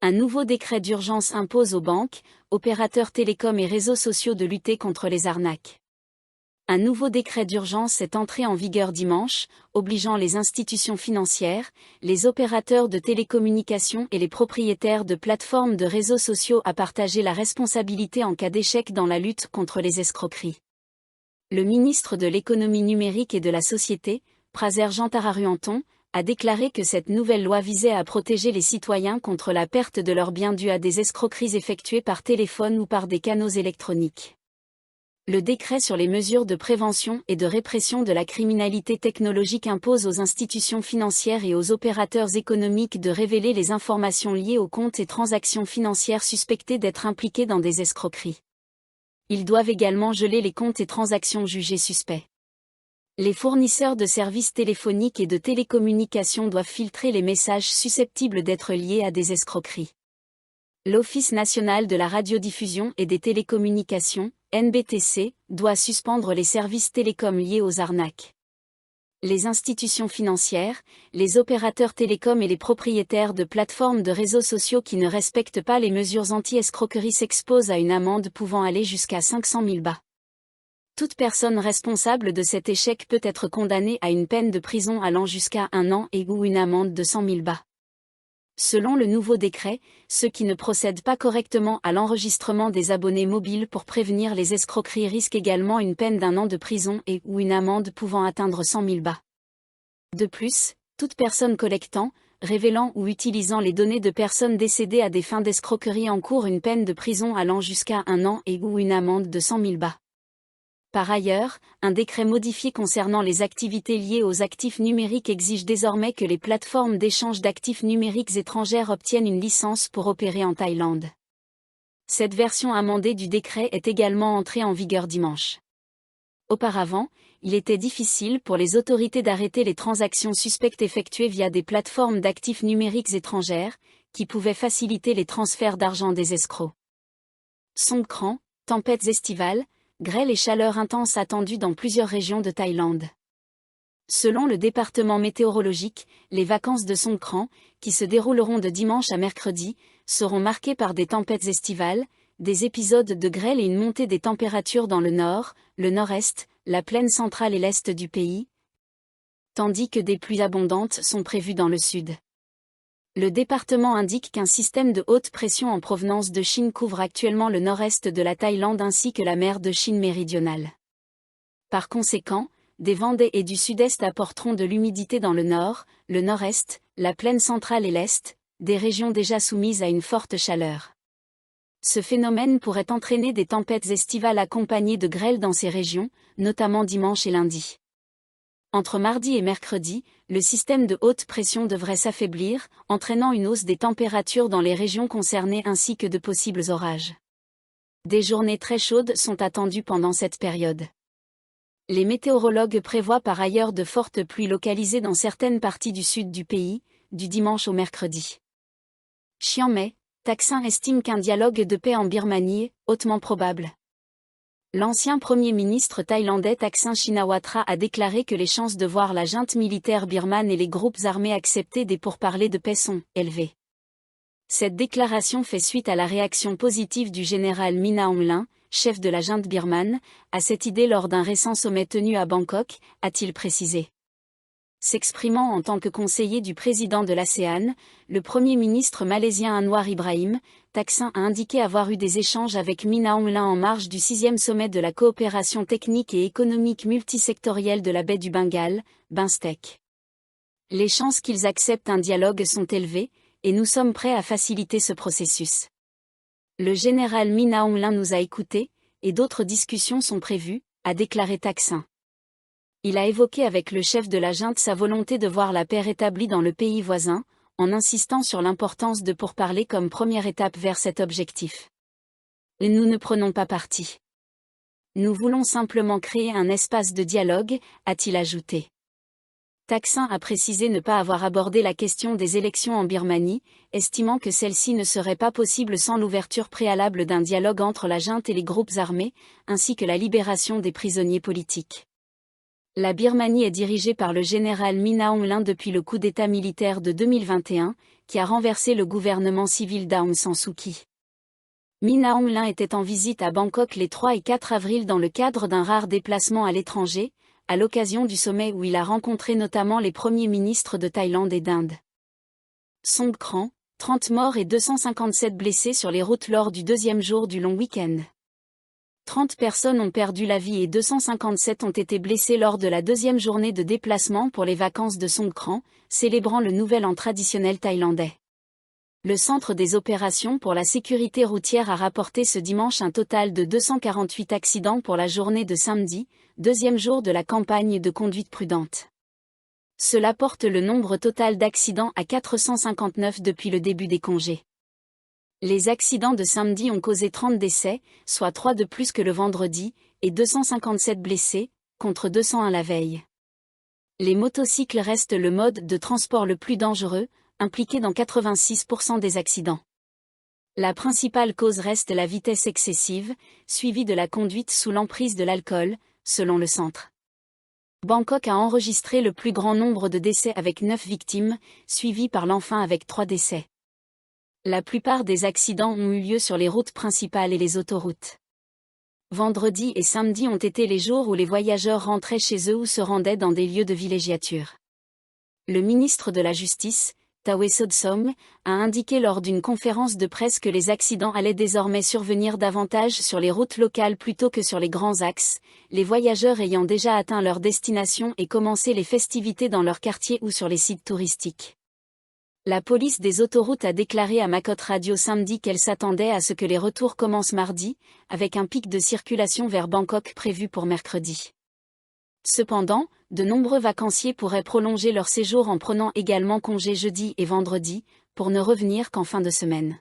Un nouveau décret d'urgence impose aux banques, opérateurs télécoms et réseaux sociaux de lutter contre les arnaques. Un nouveau décret d'urgence est entré en vigueur dimanche, obligeant les institutions financières, les opérateurs de télécommunications et les propriétaires de plateformes de réseaux sociaux à partager la responsabilité en cas d'échec dans la lutte contre les escroqueries. Le ministre de l'Économie numérique et de la Société, Praser Jantararuanton, a déclaré que cette nouvelle loi visait à protéger les citoyens contre la perte de leurs biens dus à des escroqueries effectuées par téléphone ou par des canaux électroniques. Le décret sur les mesures de prévention et de répression de la criminalité technologique impose aux institutions financières et aux opérateurs économiques de révéler les informations liées aux comptes et transactions financières suspectées d'être impliquées dans des escroqueries. Ils doivent également geler les comptes et transactions jugées suspects. Les fournisseurs de services téléphoniques et de télécommunications doivent filtrer les messages susceptibles d'être liés à des escroqueries. L'Office national de la radiodiffusion et des télécommunications, NBTC, doit suspendre les services télécoms liés aux arnaques. Les institutions financières, les opérateurs télécoms et les propriétaires de plateformes de réseaux sociaux qui ne respectent pas les mesures anti-escroquerie s'exposent à une amende pouvant aller jusqu'à 500 000 bahts. Toute personne responsable de cet échec peut être condamnée à une peine de prison allant jusqu'à 1 an ou une amende de 100 000 bahts. Selon le nouveau décret, ceux qui ne procèdent pas correctement à l'enregistrement des abonnés mobiles pour prévenir les escroqueries risquent également une peine d'1 an de prison ou une amende pouvant atteindre 100 000 bahts. De plus, toute personne collectant, révélant ou utilisant les données de personnes décédées à des fins d'escroquerie encourt une peine de prison allant jusqu'à 1 an ou une amende de 100 000 bahts. Par ailleurs, un décret modifié concernant les activités liées aux actifs numériques exige désormais que les plateformes d'échange d'actifs numériques étrangères obtiennent une licence pour opérer en Thaïlande. Cette version amendée du décret est également entrée en vigueur dimanche. Auparavant, il était difficile pour les autorités d'arrêter les transactions suspectes effectuées via des plateformes d'actifs numériques étrangères, qui pouvaient faciliter les transferts d'argent des escrocs. Songkran, tempêtes estivales, grêle et chaleur intense attendues dans plusieurs régions de Thaïlande. Selon le département météorologique, les vacances de Songkran, qui se dérouleront de dimanche à mercredi, seront marquées par des tempêtes estivales, des épisodes de grêle et une montée des températures dans le nord, le nord-est, la plaine centrale et l'est du pays, tandis que des pluies abondantes sont prévues dans le sud. Le département indique qu'un système de haute pression en provenance de Chine couvre actuellement le nord-est de la Thaïlande ainsi que la mer de Chine méridionale. Par conséquent, des vents d'est et du sud-est apporteront de l'humidité dans le nord, le nord-est, la plaine centrale et l'est, des régions déjà soumises à une forte chaleur. Ce phénomène pourrait entraîner des tempêtes estivales accompagnées de grêle dans ces régions, notamment dimanche et lundi. Entre mardi et mercredi, le système de haute pression devrait s'affaiblir, entraînant une hausse des températures dans les régions concernées ainsi que de possibles orages. Des journées très chaudes sont attendues pendant cette période. Les météorologues prévoient par ailleurs de fortes pluies localisées dans certaines parties du sud du pays, du dimanche au mercredi. Chiang Mai, Thaksin estime qu'un dialogue de paix en Birmanie est hautement probable. L'ancien Premier ministre thaïlandais Thaksin Shinawatra a déclaré que les chances de voir la junte militaire birmane et les groupes armés accepter des pourparlers de paix sont élevées. Cette déclaration fait suite à la réaction positive du général Min Aung Hlaing, chef de la junte birmane, à cette idée lors d'un récent sommet tenu à Bangkok, a-t-il précisé. S'exprimant en tant que conseiller du président de l'ASEAN, le Premier ministre malaisien Anwar Ibrahim, Thaksin a indiqué avoir eu des échanges avec Min Aung Hlaing en marge du 6e sommet de la coopération technique et économique multisectorielle de la baie du Bengale, BIMSTEC. Les chances qu'ils acceptent un dialogue sont élevées, et nous sommes prêts à faciliter ce processus. Le général Min Aung Hlaing nous a écoutés, et d'autres discussions sont prévues, a déclaré Thaksin. Il a évoqué avec le chef de la junte sa volonté de voir la paix rétablie dans le pays voisin, en insistant sur l'importance de pourparlers comme première étape vers cet objectif. Et nous ne prenons pas parti. Nous voulons simplement créer un espace de dialogue, a-t-il ajouté. Thaksin a précisé ne pas avoir abordé la question des élections en Birmanie, estimant que celle-ci ne serait pas possible sans l'ouverture préalable d'un dialogue entre la junte et les groupes armés, ainsi que la libération des prisonniers politiques. La Birmanie est dirigée par le général Min Aung Hlaing depuis le coup d'État militaire de 2021, qui a renversé le gouvernement civil d'Aung San Suu Kyi. Min Aung Hlaing était en visite à Bangkok les 3 et 4 avril dans le cadre d'un rare déplacement à l'étranger, à l'occasion du sommet où il a rencontré notamment les premiers ministres de Thaïlande et d'Inde. Songkran, 30 morts et 257 blessés sur les routes lors du deuxième jour du long week-end. 30 personnes ont perdu la vie et 257 ont été blessées lors de la deuxième journée de déplacement pour les vacances de Songkran, célébrant le Nouvel An traditionnel thaïlandais. Le Centre des opérations pour la sécurité routière a rapporté ce dimanche un total de 248 accidents pour la journée de samedi, deuxième jour de la campagne de conduite prudente. Cela porte le nombre total d'accidents à 459 depuis le début des congés. Les accidents de samedi ont causé 30 décès, soit 3 de plus que le vendredi, et 257 blessés, contre 201 la veille. Les motocycles restent le mode de transport le plus dangereux, impliqué dans 86% des accidents. La principale cause reste la vitesse excessive, suivie de la conduite sous l'emprise de l'alcool, selon le centre. Bangkok a enregistré le plus grand nombre de décès avec 9 victimes, suivi par l'Enphin avec 3 décès. La plupart des accidents ont eu lieu sur les routes principales et les autoroutes. Vendredi et samedi ont été les jours où les voyageurs rentraient chez eux ou se rendaient dans des lieux de villégiature. Le ministre de la Justice, Tawe Sodsom, a indiqué lors d'une conférence de presse que les accidents allaient désormais survenir davantage sur les routes locales plutôt que sur les grands axes, les voyageurs ayant déjà atteint leur destination et commencé les festivités dans leur quartier ou sur les sites touristiques. La police des autoroutes a déclaré à Makot Radio samedi qu'elle s'attendait à ce que les retours commencent mardi, avec un pic de circulation vers Bangkok prévu pour mercredi. Cependant, de nombreux vacanciers pourraient prolonger leur séjour en prenant également congé jeudi et vendredi, pour ne revenir qu'en fin de semaine.